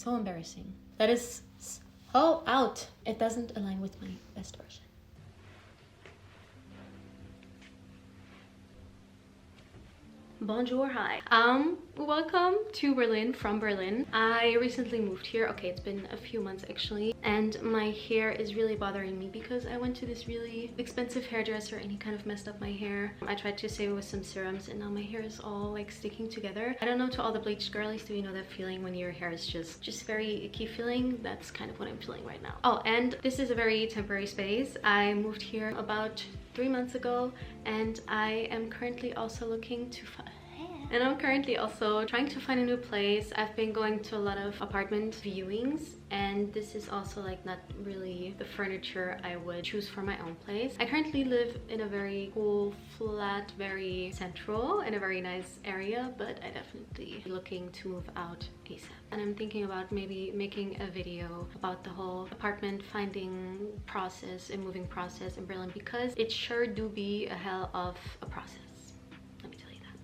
so embarrassing. That is so out. It doesn't align with my best version. Bonjour, hi. Welcome to Berlin from Berlin. I recently moved here. Okay, it's been a few months actually, and my hair is really bothering me because I went to this really expensive hairdresser and he kind of messed up my hair. I tried to save it with some serums and now my hair is all like sticking together. I don't know, to all the bleached girlies, do you know that feeling when your hair is just very icky feeling? That's kind of what I'm feeling right now. Oh, and this is a very temporary space. I moved here about 3 months ago, and I am currently also looking to trying to find a new place. I've been going to a lot of apartment viewings, and this is also like not really the furniture I would choose for my own place. I currently live in a very cool flat, very central, in a very nice area, but I definitely looking to move out ASAP. And I'm thinking about maybe making a video about the whole apartment finding process and moving process in Berlin, because it sure do be a hell of a process. Let me tell you that.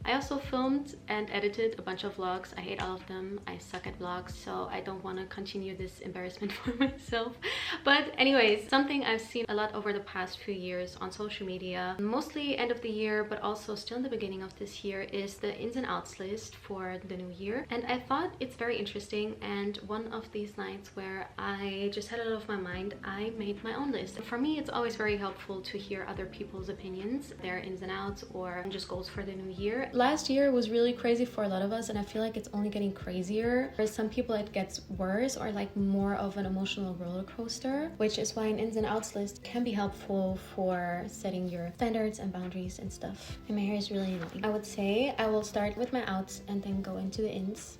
I also filmed and edited a bunch of vlogs. I hate all of them. I suck at vlogs, so I don't want to continue this embarrassment for myself. But anyways, something I've seen a lot over the past few years on social media, mostly end of the year, but also still in the beginning of this year, is the ins and outs list for the new year. And I thought it's very interesting, and one of these nights where I just had it out of my mind, I made my own list. For me, it's always very helpful to hear other people's opinions, their ins and outs, or just goals for the new year. Last year was really crazy for a lot of us, and I feel like it's only getting crazier. For some people it gets worse, or like more of an emotional roller coaster, which is why an ins and outs list can be helpful for setting your standards and boundaries and stuff. And my hair is really annoying. I would say I will start with my outs and then go into the ins,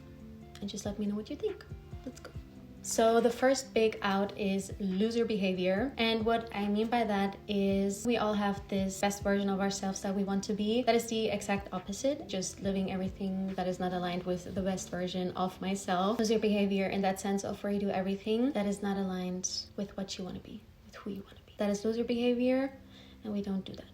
and just let me know what you think. Let's go. So the first big out is loser behavior, and what I mean by that is we all have this best version of ourselves that we want to be. That is the exact opposite, just living everything that is not aligned with the best version of myself. Loser behavior in that sense of where you do everything that is not aligned with what you want to be, with who you want to be. That is loser behavior, and we don't do that.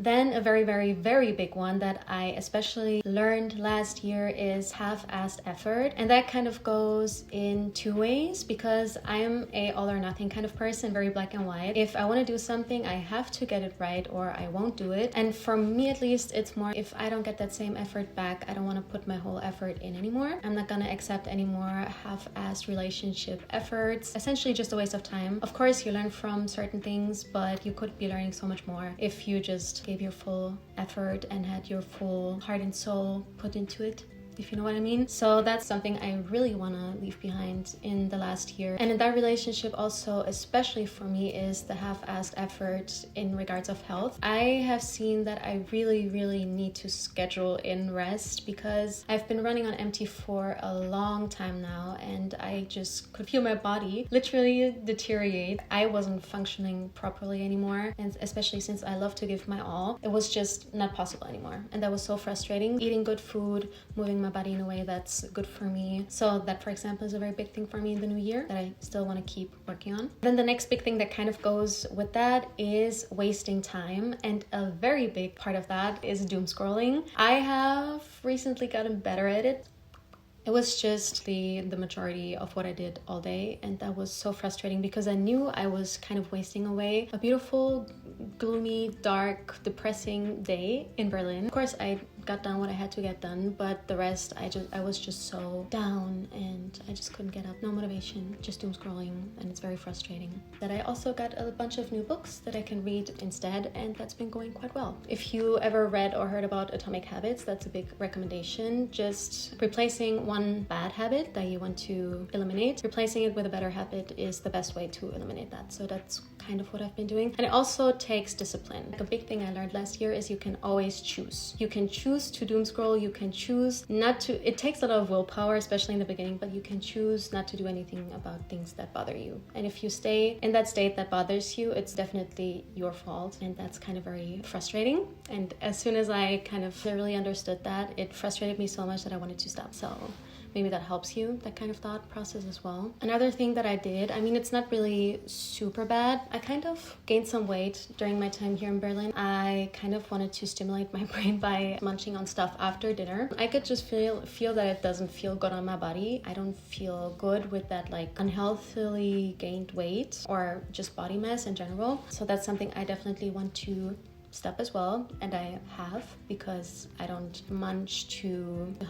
Then a very, very, very big one that I especially learned last year is half-assed effort. And that kind of goes in two ways, because I am a all or nothing kind of person, very black and white. If I want to do something, I have to get it right or I won't do it. And for me at least, it's more if I don't get that same effort back, I don't want to put my whole effort in anymore. I'm not going to accept any more half-assed relationship efforts. Essentially just a waste of time. Of course, you learn from certain things, but you could be learning so much more if you just gave your full effort and had your full heart and soul put into it, if you know what I mean. So that's something I really want to leave behind in the last year. And in that relationship also, especially for me, is the half-assed effort in regards of health. I have seen that I really, really need to schedule in rest, because I've been running on empty for a long time now, and I just could feel my body literally deteriorate. I wasn't functioning properly anymore, and especially since I love to give my all, it was just not possible anymore. And that was so frustrating. Eating good food, moving my body in a way that's good for me. So that, for example, is a very big thing for me in the new year that I still want to keep working on. Then the next big thing that kind of goes with that is wasting time, and a very big part of that is doom scrolling. I have recently gotten better at it. It was just the majority of what I did all day, and that was so frustrating because I knew I was kind of wasting away a beautiful, gloomy, dark, depressing day in Berlin. Of course, I got done what I had to get done, but the rest I was just so down and I just couldn't get up. No motivation, just doom scrolling, and it's very frustrating. That I also got a bunch of new books that I can read instead, and that's been going quite well. If you ever read or heard about Atomic Habits, that's a big recommendation. Just replacing one bad habit that you want to eliminate, replacing it with a better habit is the best way to eliminate that. So that's kind of what I've been doing. And it also takes discipline. Like a big thing I learned last year is you can always choose. You can choose to doom scroll, you can choose not to. It takes a lot of willpower, especially in the beginning, but you can choose not to do anything about things that bother you. And if you stay in that state that bothers you, it's definitely your fault, and that's kind of very frustrating. And as soon as I kind of really understood that, it frustrated me so much that I wanted to stop. So maybe that helps you, that kind of thought process as well. Another thing that I did, I mean, it's not really super bad. I kind of gained some weight during my time here in Berlin. I kind of wanted to stimulate my brain by munching on stuff after dinner. I could just feel that it doesn't feel good on my body. I don't feel good with that like unhealthily gained weight or just body mass in general. So that's something I definitely want to stop as well, and I have, because I don't munch to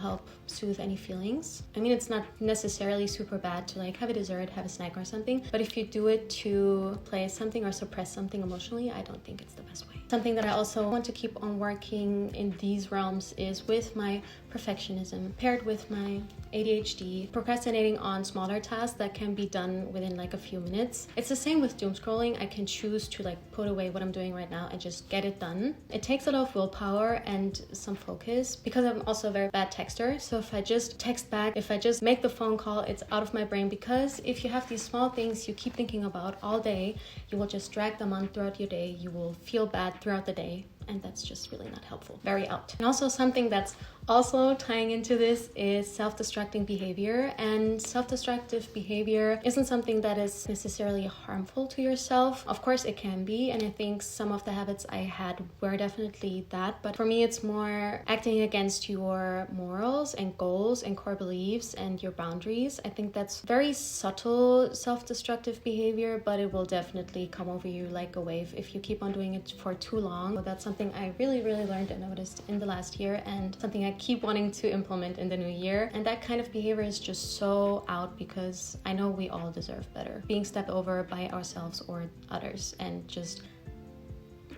help soothe any feelings. I mean, it's not necessarily super bad to like have a dessert, have a snack or something, but if you do it to play something or suppress something emotionally, I don't think it's the best way. Something that I also want to keep on working in these realms is with my perfectionism paired with my ADHD, procrastinating on smaller tasks that can be done within like a few minutes. It's the same with doom scrolling. I can choose to like put away what I'm doing right now and just get it done. It takes a lot of willpower and some focus, because I'm also a very bad texter. So if I just text back, if I just make the phone call, it's out of my brain, because if you have these small things you keep thinking about all day, you will just drag them on throughout your day. You will feel bad throughout the day, and that's just really not helpful. Very out. And also something that's also tying into this is self-destructing behavior. And self-destructive behavior isn't something that is necessarily harmful to yourself. Of course it can be, and I think some of the habits I had were definitely that, but for me it's more acting against your morals and goals and core beliefs and your boundaries. I think that's very subtle self-destructive behavior, but it will definitely come over you like a wave if you keep on doing it for too long. So that's something I really learned and noticed in the last year, and something I keep wanting to implement in the new year. And that kind of behavior is just so out, because I know we all deserve better. Being stepped over by ourselves or others, and just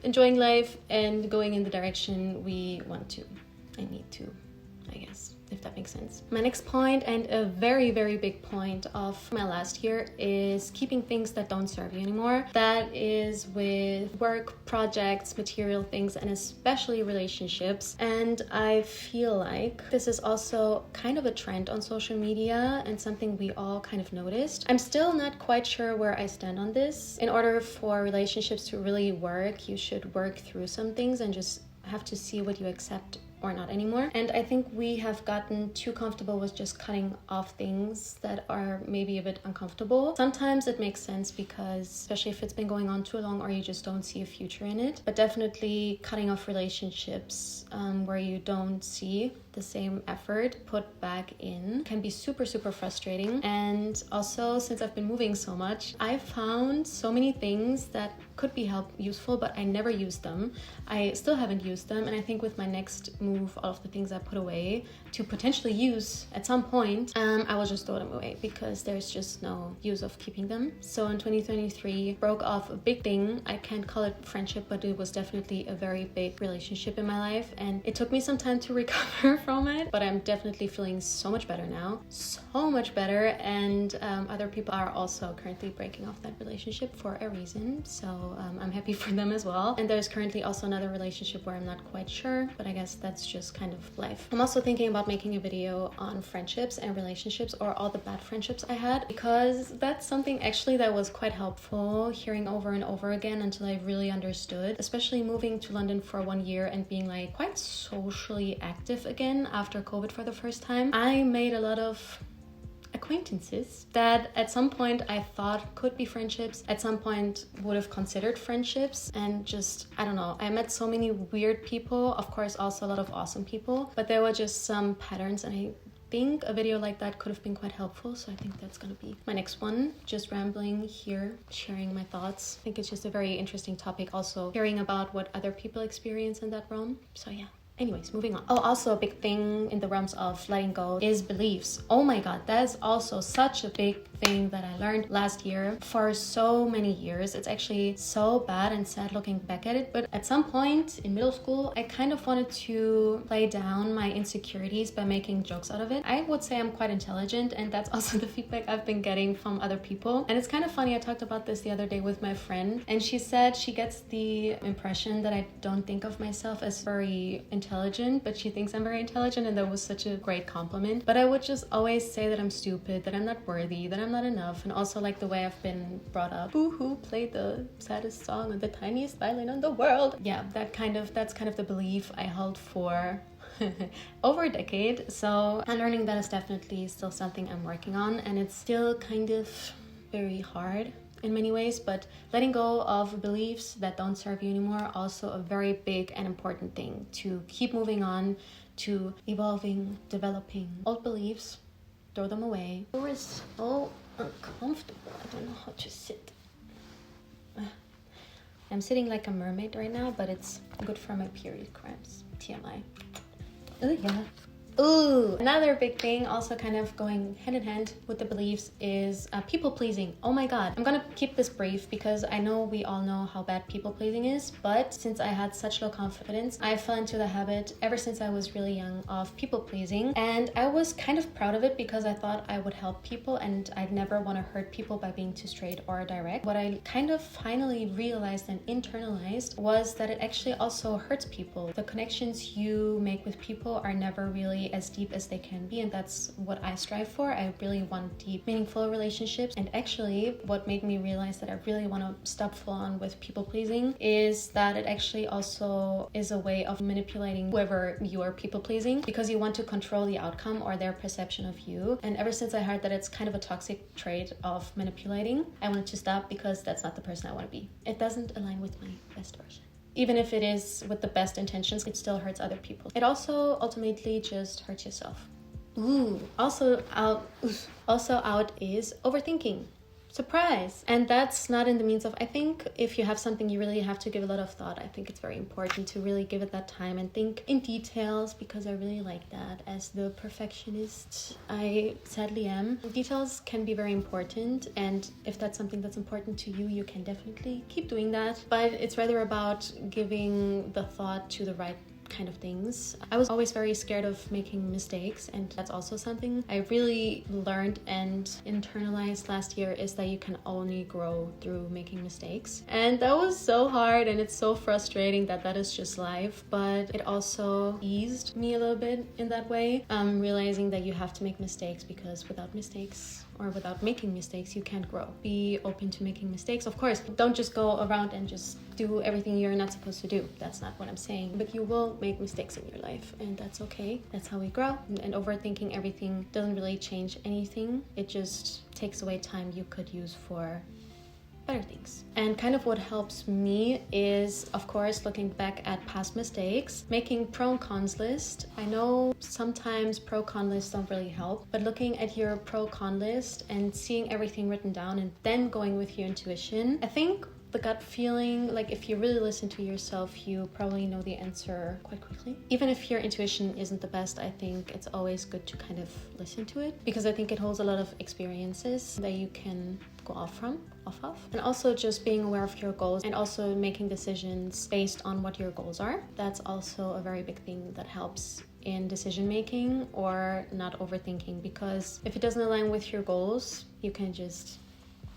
enjoying life and going in the direction we want to and need to, I guess, if that makes sense. My next point, and a very big point of my last year, is keeping things that don't serve you anymore. That is with work, projects, material things, and especially relationships. And I feel like this is also kind of a trend on social media and something we all kind of noticed. I'm still not quite sure where I stand on this. In order for relationships to really work, you should work through some things and just have to see what you accept or not anymore. And I think we have gotten too comfortable with just cutting off things that are maybe a bit uncomfortable. Sometimes it makes sense, because especially if it's been going on too long or you just don't see a future in it. But definitely cutting off relationships where you don't see the same effort put back in can be super frustrating. And also, since I've been moving so much, I found so many things that could be useful, but I never used them. I still haven't used them, and I think with my next move, all of the things I put away to potentially use at some point, I will just throw them away, because there's just no use of keeping them. So in 2023, broke off a big thing. I can't call it friendship, but it was definitely a very big relationship in my life, and it took me some time to recover from it, but I'm definitely feeling so much better now, so much better. And other people are also currently breaking off that relationship for a reason, so I'm happy for them as well. And there's currently also another relationship where I'm not quite sure, but I guess that's just kind of life. I'm also thinking about making a video on friendships and relationships, or all the bad friendships I had, because that's something actually that was quite helpful hearing over and over again until I really understood, especially moving to London for 1 year and being like quite socially active again after COVID for the first time. I made a lot of acquaintances that at some point I thought could be friendships, at some point would have considered friendships, and just, I don't know, I met so many weird people, of course also a lot of awesome people, but there were just some patterns, and I think a video like that could have been quite helpful. So I think that's gonna be my next one, just rambling here, sharing my thoughts. I think it's just a very interesting topic, also hearing about what other people experience in that realm. So yeah. Anyways, moving on. Oh, also a big thing in the realms of letting go is beliefs. Oh my god, that is also such a big thing that I learned last year for so many years. It's actually so bad and sad looking back at it, but at some point in middle school, I kind of wanted to play down my insecurities by making jokes out of it. I would say I'm quite intelligent, and that's also the feedback I've been getting from other people. And it's kind of funny, I talked about this the other day with my friend, and she said she gets the impression that I don't think of myself as very intelligent, but she thinks I'm very intelligent, and that was such a great compliment. But I would just always say that I'm stupid, that I'm not worthy, that I'm not enough, and also like the way I've been brought up. Who played the saddest song on the tiniest violin in the world? Yeah, that's kind of the belief I held for over a decade. So unlearning that is definitely still something I'm working on, and it's still kind of very hard in many ways, but letting go of beliefs that don't serve you anymore, also a very big and important thing to keep moving on, to evolving, developing. Old beliefs, throw them away. It was so uncomfortable. I don't know how to sit. I'm sitting like a mermaid right now, but it's good for my period cramps. TMI. Oh yeah. Ooh, another big thing, also kind of going hand in hand with the beliefs, is people pleasing. Oh my god. I'm gonna keep this brief because I know we all know how bad people pleasing is, but since I had such low confidence, I fell into the habit ever since I was really young of people pleasing, and I was kind of proud of it because I thought I would help people and I'd never want to hurt people by being too straight or direct. What I kind of finally realized and internalized was that it actually also hurts people. The connections you make with people are never really as deep as they can be, and that's what I strive for. I really want deep, meaningful relationships, and actually what made me realize that I really want to stop full on with people pleasing is that it actually also is a way of manipulating whoever you are people pleasing because you want to control the outcome or their perception of you. And ever since I heard that it's kind of a toxic trait of manipulating, I wanted to stop because that's not the person I want to be. It doesn't align with my best version. Even if it is with the best intentions, it still hurts other people. It also ultimately just hurts yourself. Ooh, also out is overthinking. Surprise! And that's not in the means of, I think if you have something you really have to give a lot of thought, I think it's very important to really give it that time and think in details, because I really like that. As the perfectionist I sadly am, details can be very important, and if that's something that's important to you, you can definitely keep doing that. But it's rather about giving the thought to the right kind of things. I was always very scared of making mistakes, and that's also something I really learned and internalized last year, is that you can only grow through making mistakes. And that was so hard, and it's so frustrating that is just life, but it also eased me a little bit in that way, realizing that you have to make mistakes, because without mistakes or without making mistakes, you can't grow. Be open to making mistakes. Of course, don't just go around and just do everything you're not supposed to do. That's not what I'm saying. But you will make mistakes in your life, and that's okay. That's how we grow. And overthinking everything doesn't really change anything. It just takes away time you could use for better things. And kind of what helps me is, of course, looking back at past mistakes, making pro and cons list. I know sometimes pro-con lists don't really help, but looking at your pro-con list and seeing everything written down and then going with your intuition, I think the gut feeling, like if you really listen to yourself, you probably know the answer quite quickly. Even if your intuition isn't the best, I think it's always good to kind of listen to it, because I think it holds a lot of experiences that you can go off of. And also just being aware of your goals and also making decisions based on what your goals are. That's also a very big thing that helps in decision making or not overthinking, because if it doesn't align with your goals, you can just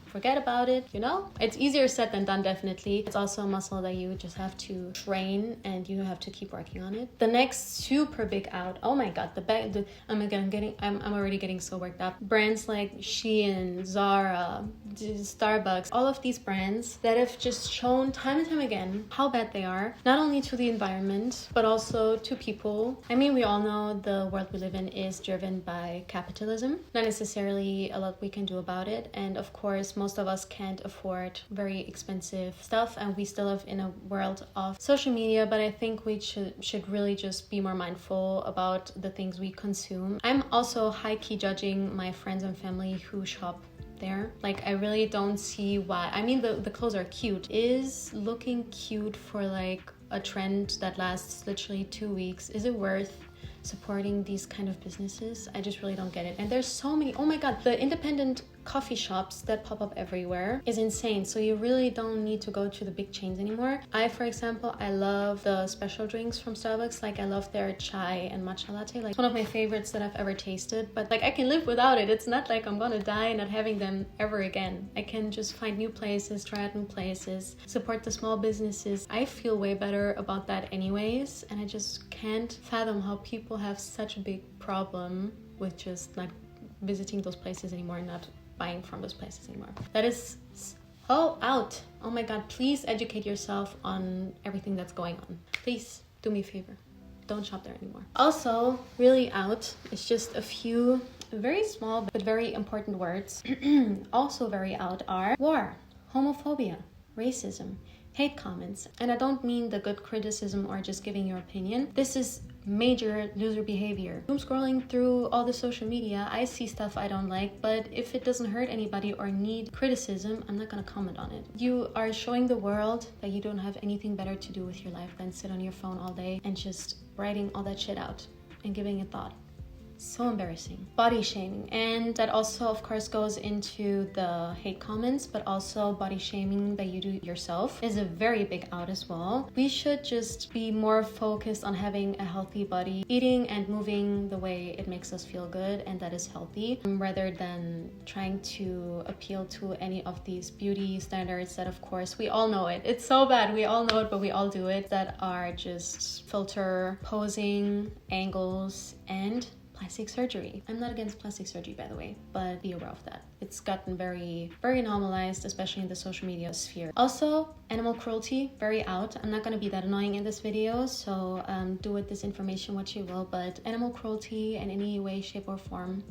forget about it, you know? It's easier said than done, definitely. It's also a muscle that you just have to train, and you have to keep working on it. The next super big out, oh my god, I'm already getting so worked up. Brands like Shein, Zara, Starbucks, all of these brands that have just shown time and time again how bad they are, not only to the environment, but also to people. I mean, we all know the world we live in is driven by capitalism. Not necessarily a lot we can do about it, and of course, most of us can't afford very expensive stuff, and we still live in a world of social media, but I think we should really just be more mindful about the things we consume. I'm also high-key judging my friends and family who shop there. Like, I really don't see why. I mean, the clothes are cute. Is looking cute for like a trend that lasts literally 2 weeks, is it worth supporting these kind of businesses? I just really don't get it. And there's so many, oh my god, the independent coffee shops that pop up everywhere is insane. So you really don't need to go to the big chains anymore. For example, I love the special drinks from Starbucks. Like, I love their chai and matcha latte. Like, it's one of my favorites that I've ever tasted, but like, I can live without it. It's not like I'm gonna die not having them ever again. I can just find new places, try out new places, support the small businesses. I feel way better about that anyways, and I just can't fathom how people have such a big problem with just not visiting those places anymore and not buying from those places anymore. That is so out. Oh my god, please educate yourself on everything that's going on. Please do me a favor. don't shop there anymore. Also, really out, it's just a few very small but very important words. Also very out are war, homophobia, racism, hate comments. And I don't mean the good criticism or just giving your opinion. This is major loser behavior. I'm scrolling through all the social media, I see stuff I don't like, but if it doesn't hurt anybody or need criticism, I'm not gonna comment on it. You are showing the world that you don't have anything better to do with your life than sit on your phone all day and just writing all that shit out and giving it thought. So embarrassing. Body shaming, and that also of course goes into the hate comments, but also body shaming that you do yourself is a very big out as well. We should just be more focused on having a healthy body, eating and moving the way it makes us feel good and that is healthy, rather than trying to appeal to any of these beauty standards that of course we all know it. It's so bad, we all know it, but we all do it, that are just filter, posing, angles, and plastic surgery. I'm not against plastic surgery, by the way, but be aware of that. It's gotten very, very normalized, especially in the social media sphere. Also, animal cruelty, very out. I'm not going to be that annoying in this video, so do with this information what you will, but animal cruelty in any way, shape, or form,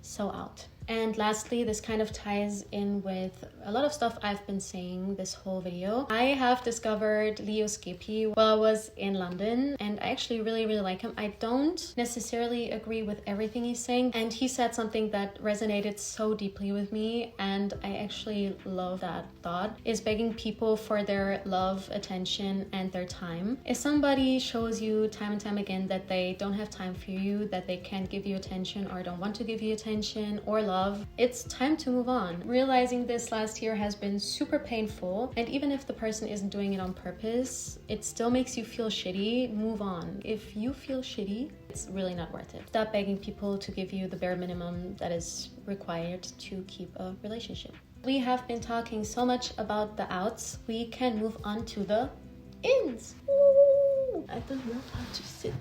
so out. And lastly, this kind of ties in with a lot of stuff I've been saying this whole video. I have discovered Leo Skepi while I was in London, and I actually really like him. I don't necessarily agree with everything he's saying, and he said something that resonated so deeply with me, and I actually love that thought, is begging people for their love, attention, and their time. If somebody shows you time and time again that they don't have time for you, that they can't give you attention or don't want to give you attention or love, it's time to move on. Realizing this last year has been super painful, and even if the person isn't doing it on purpose, it still makes you feel shitty. Move on. If you feel shitty, it's really not worth it. Stop begging people to give you the bare minimum that is required to keep a relationship. We have been talking so much about the outs, we can move on to the ins. Ooh, I don't know how to sit.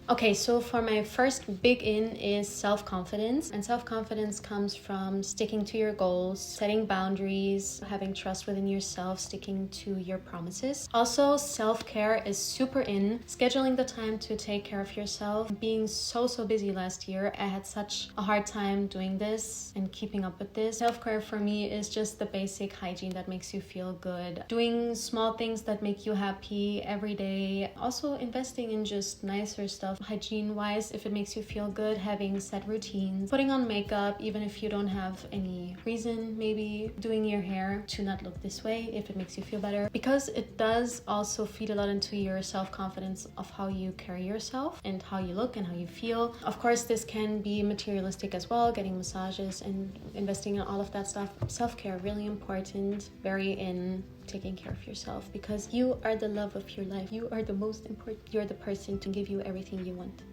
Okay, so for my first big in is self-confidence. And self-confidence comes from sticking to your goals, setting boundaries, having trust within yourself, sticking to your promises. Also, self-care is super in. Scheduling the time to take care of yourself. Being so busy last year, I had such a hard time doing this and keeping up with this. Self-care for me is just the basic hygiene that makes you feel good. Doing small things that make you happy every day. Also investing in just nicer stuff. Hygiene wise, if it makes you feel good, having set routines, putting on makeup even if you don't have any reason, maybe doing your hair to not look this way if it makes you feel better, because it does also feed a lot into your self-confidence of how you carry yourself and how you look and how you feel. Of course, this can be materialistic as well, getting massages and investing in all of that stuff. Self-care, really important, very in. Taking care of yourself, because you are the love of your life. You are the most important. You're the person to give you everything you want.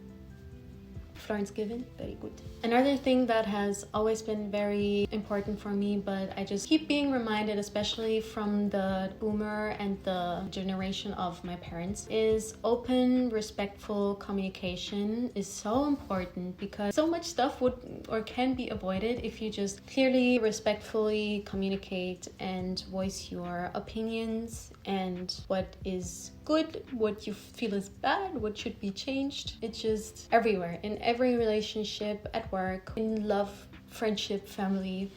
Florence Given, very good. Another thing that has always been very important for me, but I just keep being reminded, especially from the boomer and the generation of my parents, is open, respectful communication is so important, because so much stuff would or can be avoided if you just clearly, respectfully communicate and voice your opinions and what is good, what you feel is bad, what should be changed. It's just everywhere, in every relationship, at work, in love, friendship, family.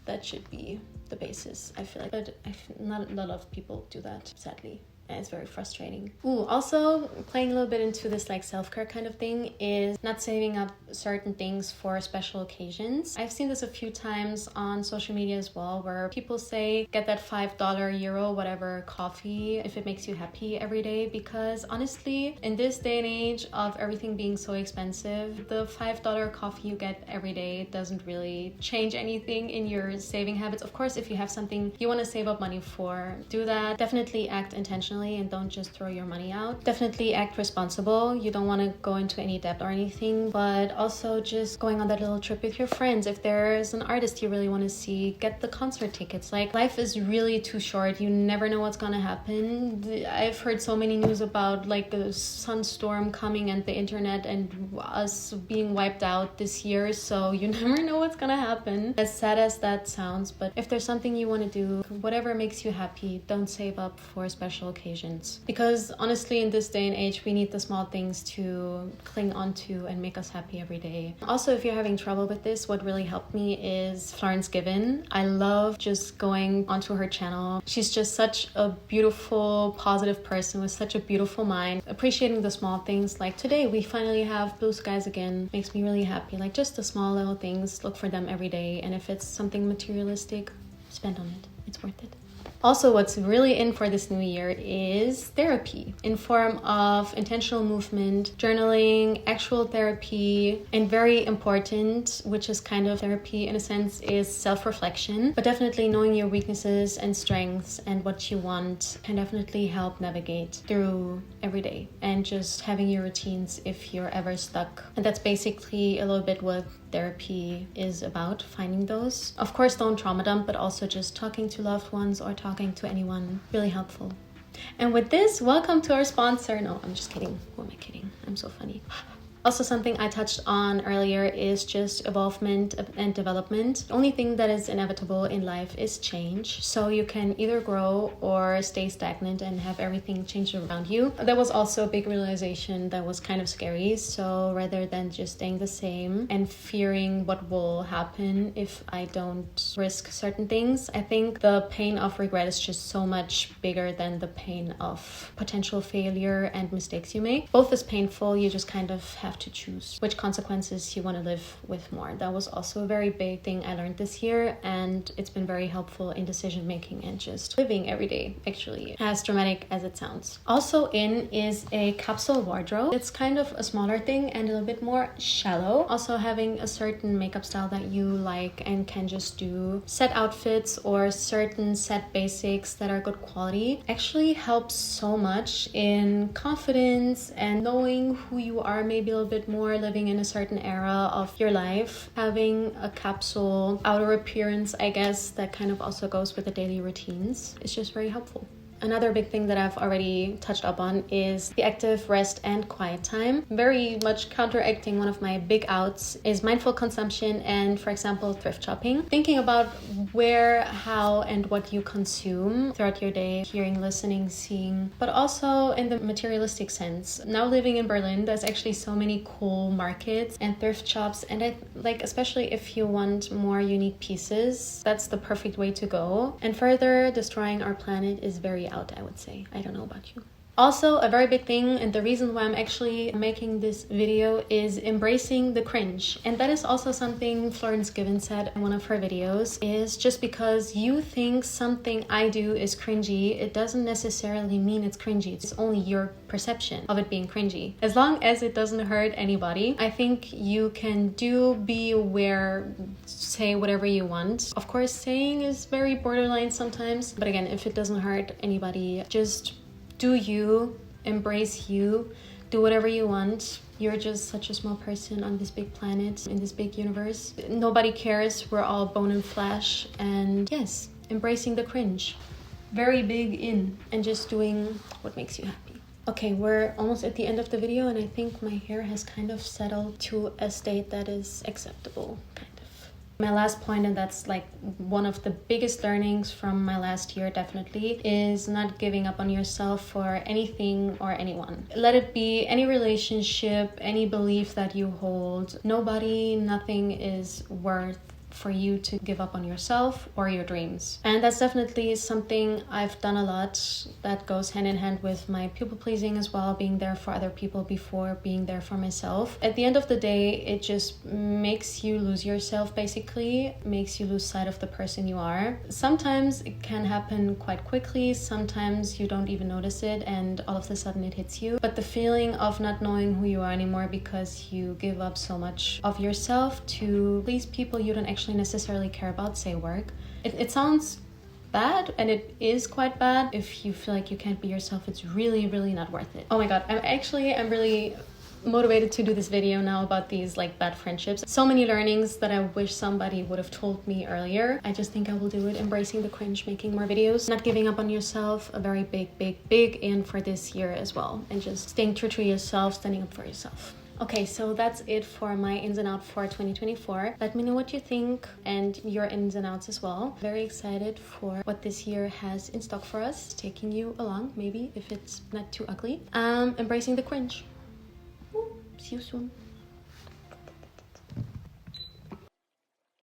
That should be the basis, I feel like. But not a lot of people do that, sadly. And it's very frustrating. Also playing a little bit into this like self-care kind of thing is not saving up certain things for special occasions. I've seen this a few times on social media as well, where people say get that $5, euro, whatever coffee if it makes you happy every day, because honestly, in this day and age of everything being so expensive, the $5 coffee you get every day doesn't really change anything in your saving habits. Of course, if you have something you want to save up money for, do that. Definitely act intentionally and don't just throw your money out. Definitely act responsible. You don't want to go into any debt or anything, but also just going on that little trip with your friends. If there's an artist you really want to see, get the concert tickets. Like, life is really too short. You never know what's gonna happen. I've heard so many news about like a sunstorm coming and the internet and us being wiped out this year, so you never know what's gonna happen. As sad as that sounds, but if there's something you want to do, whatever makes you happy, don't save up for special occasions. occasions. Because honestly, in this day and age, we need the small things to cling onto and make us happy every day. Also, if you're having trouble with this, what really helped me is Florence Given. I love just going onto her channel. She's just such a beautiful, positive person with such a beautiful mind. Appreciating the small things, like today we finally have blue skies again, makes me really happy. Like just the small little things, look for them every day, and if it's something materialistic, spend on it. It's worth it. Also, what's really in for this new year is therapy in form of intentional movement, journaling, actual therapy, and very important, which is kind of therapy in a sense, is self-reflection. But definitely knowing your weaknesses and strengths and what you want can definitely help navigate through every day, and just having your routines if you're ever stuck. And that's basically a little bit what therapy is about, finding those. Of course, don't trauma dump, but also just talking to loved ones or talking to anyone, really helpful. And with this, welcome to our sponsor. No, I'm just kidding. Who am I kidding? I'm so funny. Also, something I touched on earlier is just evolvement and development. The only thing that is inevitable in life is change. So you can either grow or stay stagnant and have everything change around you. That was also a big realization that was kind of scary. So rather than just staying the same and fearing what will happen if I don't risk certain things, I think the pain of regret is just so much bigger than the pain of potential failure and mistakes you make. Both is painful. You just kind of have to choose which consequences you want to live with more. That was also a very big thing I learned this year, and it's been very helpful in decision making and just living every day, actually, as dramatic as it sounds. Also in is a capsule wardrobe. It's kind of a smaller thing and a little bit more shallow. Also having a certain makeup style that you like and can just do set outfits or certain set basics that are good quality actually helps so much in confidence and knowing who you are, maybe a little bit more, living in a certain era of your life. Having a capsule outer appearance, I guess, that kind of also goes with the daily routines, is just very helpful. Another big thing that I've already touched up on is the active rest and quiet time. Very much counteracting one of my big outs is mindful consumption and, for example, thrift shopping. Thinking about where, how, and what you consume throughout your day, hearing, listening, seeing, but also in the materialistic sense. Now living in Berlin, there's actually so many cool markets and thrift shops, and I like, especially if you want more unique pieces, that's the perfect way to go. And further destroying our planet is very out, I would say. I don't know about you. Also, a very big thing, and the reason why I'm actually making this video, is embracing the cringe. And that is also something Florence Given said in one of her videos, is just because you think something I do is cringy, it doesn't necessarily mean it's cringy. It's only your perception of it being cringy. As long as it doesn't hurt anybody, I think you can be aware, say whatever you want. Of course, saying is very borderline sometimes, but again, if it doesn't hurt anybody, just do you, embrace you, do whatever you want. You're just such a small person on this big planet, in this big universe. Nobody cares, we're all bone and flesh. And yes, embracing the cringe. Very big in, and just doing what makes you happy. Okay, we're almost at the end of the video, and I think my hair has kind of settled to a state that is acceptable, kind of. My last point, and that's like one of the biggest learnings from my last year definitely, is not giving up on yourself for anything or anyone. Let it be any relationship, any belief that you hold. Nobody, nothing is worth for you to give up on yourself or your dreams. And that's definitely something I've done a lot that goes hand in hand with my people pleasing as well, being there for other people before being there for myself. At the end of the day, it just makes you lose yourself, basically, makes you lose sight of the person you are. Sometimes it can happen quite quickly, sometimes you don't even notice it and all of a sudden it hits you. But the feeling of not knowing who you are anymore because you give up so much of yourself to please people you don't actually necessarily care about, say work. It sounds bad, and it is quite bad. If you feel like you can't be yourself, it's really, really not worth it. Oh my god, I'm really motivated to do this video now about these like bad friendships. So many learnings that I wish somebody would have told me earlier. I just think I will do it. Embracing the cringe, making more videos, not giving up on yourself, a very big in for this year as well, and just staying true to yourself, standing up for yourself. Okay, so that's it for my ins and outs for 2024. Let me know what you think and your ins and outs as well. Very excited for what this year has in stock for us, taking you along, maybe if it's not too ugly. Embracing the cringe. See you soon.